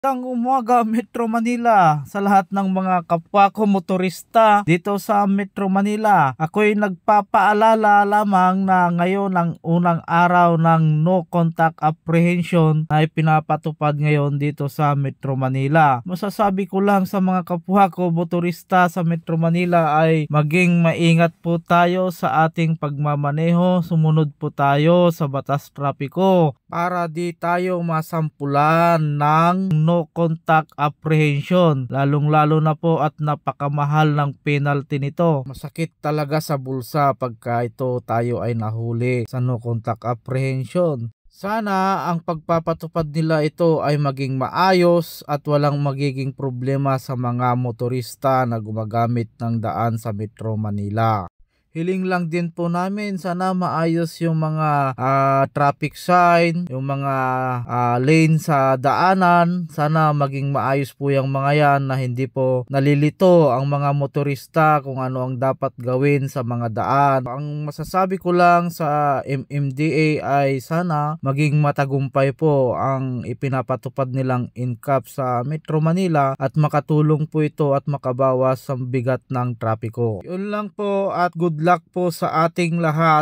Magandang umaga, Metro Manila, sa lahat ng mga kapwa ko motorista dito sa Metro Manila. Ako'y nagpapaalala lamang na ngayon ang unang araw ng no contact apprehension na ipinapatupad ngayon dito sa Metro Manila. Masasabi ko lang sa mga kapwa ko motorista sa Metro Manila ay maging maingat po tayo sa ating pagmamaneho. Sumunod po tayo sa batas trapiko para di tayo masampulan ng no contact apprehension, lalong-lalo na po at napakamahal ng penalty nito. Masakit talaga sa bulsa pagka ito tayo ay nahuli sa no contact apprehension. Sana ang pagpapatupad nila ito ay maging maayos at walang magiging problema sa mga motorista na gumagamit ng daan sa Metro Manila. Hiling lang din po namin sana maayos yung mga traffic sign, yung mga lane sa daanan. Sana maging maayos po yung mga yan na hindi po nalilito ang mga motorista kung ano ang dapat gawin sa mga daan. Ang masasabi ko lang sa MMDA ay sana maging matagumpay po ang ipinapatupad nilang NCAP sa Metro Manila at makatulong po ito at makabawas sa bigat ng trapiko. Yun lang po at good luck po sa ating lahat.